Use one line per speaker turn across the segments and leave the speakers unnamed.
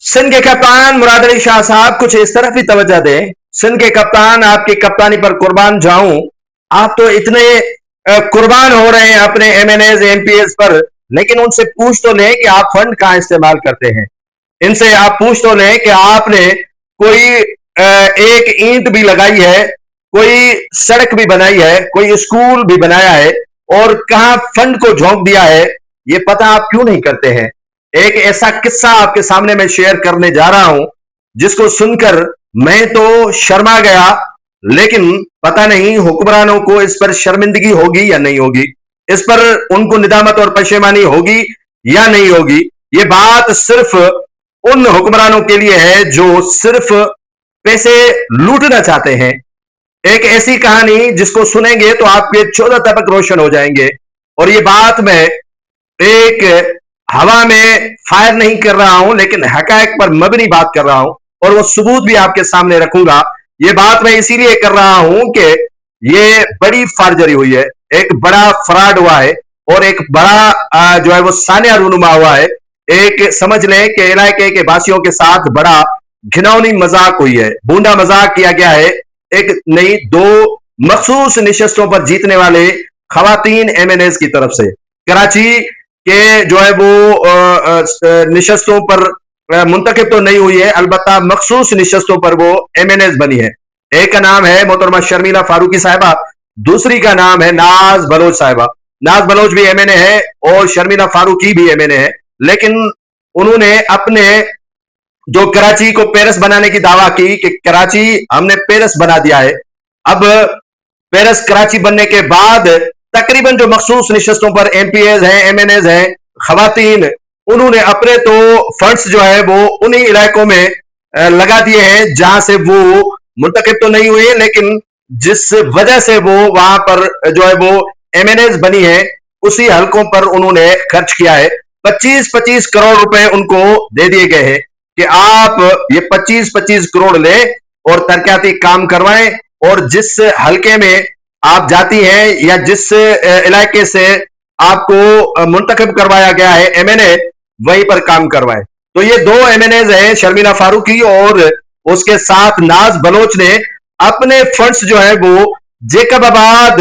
सिंध के कप्तान मुराद अली शाह साहब कुछ इस तरफ ही तवज्जो दें। सिंध के कप्तान, आपकी कप्तानी पर कुर्बान जाऊं। आप तो इतने कुर्बान हो रहे हैं अपने एमएनएज एमपीएस पर, लेकिन उनसे पूछ तो लें कि आप फंड कहां इस्तेमाल करते हैं। इनसे आप पूछ तो लें कि आपने कोई एक ईंट भी लगाई है, कोई सड़क भी बनाई है, कोई स्कूल भी बनाया है, और कहां फंड को झोंक दिया है, ये पता आप क्यों नहीं करते हैं। एक ऐसा किस्सा आपके सामने मैं शेयर करने जा रहा हूं जिसको सुनकर मैं तो शर्मा गया, लेकिन पता नहीं हुक्मरानों को इस पर शर्मिंदगी होगी या नहीं होगी, इस पर उनको निदामत और पशेमानी होगी या नहीं होगी। ये बात सिर्फ उन हुक्मरानों के लिए है जो सिर्फ पैसे लूटना चाहते हैं। एक ऐसी कहानी जिसको सुनेंगे तो आपके 14 तबक रोशन हो जाएंगे। और ये बात मैं एक हवा में फायर नहीं कर रहा हूं, लेकिन हकायक पर मबनी बात कर रहा हूं, और वो सबूत भी आपके सामने रखूंगा। ये बात मैं इसीलिए कर रहा हूं कि ये बड़ी फार्जरी हुई है, एक बड़ा फ्रॉड हुआ है, और एक बड़ा जो है वो सानिया रूनुमा हुआ है। एक समझ लें कि इलाके के वासियों के साथ बड़ा घिनौनी मजाक हुई है, बूंदा मजाक किया गया है। एक नहीं, दो मखसूस निशस्तों पर जीतने वाले खवातीन एमएनएस की तरफ से कराची के जो है वो निशस्तों पर मुंतखब तो नहीं हुई है, अलबत्ता मखसूस निशस्तों पर वो एमएनएस बनी है। एक का नाम है मोहतरमा शर्मिला फारूकी साहिबा, दूसरी का नाम है नाज बलोच साहिबा। नाज बलोच भी एमएनए है और शर्मिला फारूकी भी एमएनए है, लेकिन उन्होंने अपने जो कराची को पेरिस बनाने की दावा की कि कराची हमने पेरिस बना दिया है। अब पेरिस कराची बनने के बाद तकरीबन जो मखसूस निशस्तों पर एमपीएज हैं, एमएनएज हैं, खवातीन, उन्होंने अपने तो फंड्स जो है वो उन्हीं इलाकों में लगा दिए हैं जहां से वो मुंतखब तो नहीं हुए, लेकिन जिस वजह से वो वहां पर जो है वो एमएनएज बनी है, उसी हलकों पर उन्होंने खर्च किया है। 25-25 करोड़ रुपए उनको दे दिए गए हैं कि आप ये 25-25 करोड़ लें और तरक्याती काम करवाएं, और जिस हलके में आप जाती हैं या जिस इलाके से आपको मुंतखब करवाया गया है एमएनए, वहीं पर काम करवाएं। तो ये दो एमएनएज हैं, शर्मिला फारूकी और उसके साथ नाज बलोच ने अपने फंड्स जो है वो जेकबाबाद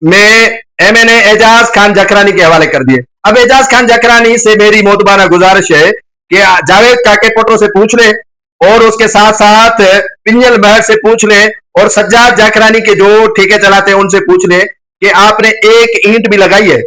में एमएनए एजाज खान जकरानी के हवाले कर दिए। अब एजाज खान जकरानी से मेरी मोतबाना गुजारिश है कि जावेद काके पोटो से पूछ लें, और उसके साथ साथ पिंजल महर से पूछ लें, और सज्जाद जाकरानी के जो ठेके चलाते हैं उनसे पूछ लें कि आपने एक ईंट भी लगाई है,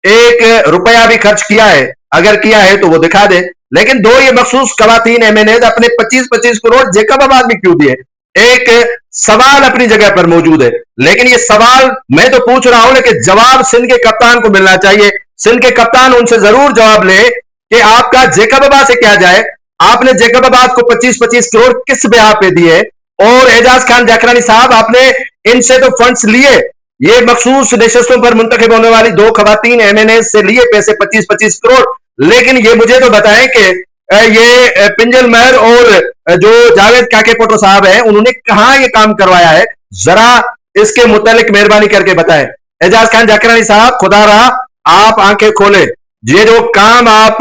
एक रुपया भी खर्च किया है, अगर किया है तो वो दिखा दे। लेकिन दो ये मखसूस खवातीन एमएनए अपने 25-25 करोड़ जेकबाबाद में क्यों दिए? एक सवाल अपनी जगह पर मौजूद है, लेकिन ये सवाल मैं तो पूछ रहा हूं, लेकिन जवाब सिंध के कप्तान को मिलना चाहिए। सिंध के कप्तान उनसे जरूर जवाब ले कि आपका जेकबाबाद से क्या जाए, आपने जेकबाबाद को 25-25 करोड़ किस ब्याह पे दिए? और एजाज खान जाकरानी साहब, आपने इनसे तो फंड्स लिए, ये मखसूस नशस्तों पर मुंतखब होने वाली दो खवातीन एमएनए से लिए पैसे 25-25 करोड़, लेकिन ये मुझे तो बताएं कि ये पिंजल महर और जो जावेद काके पोटो साहब हैं, उन्होंने कहां ये काम करवाया है? जरा इसके मुतालिक मेहरबानी करके बताएं। एजाज खान जाकरानी साहब, खुदा रहा आप आंखें खोले, ये जो काम आप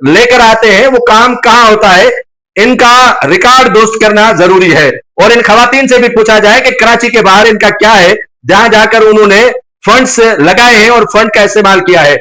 लेकर आते हैं वो काम कहां होता है, इनका रिकॉर्ड दुरुस्त करना जरूरी है। और इन खवातीन से भी पूछा जाए कि कराची के बाहर इनका क्या है, जहां जाकर उन्होंने फंड्स लगाए हैं और फंड का इस्तेमाल किया है।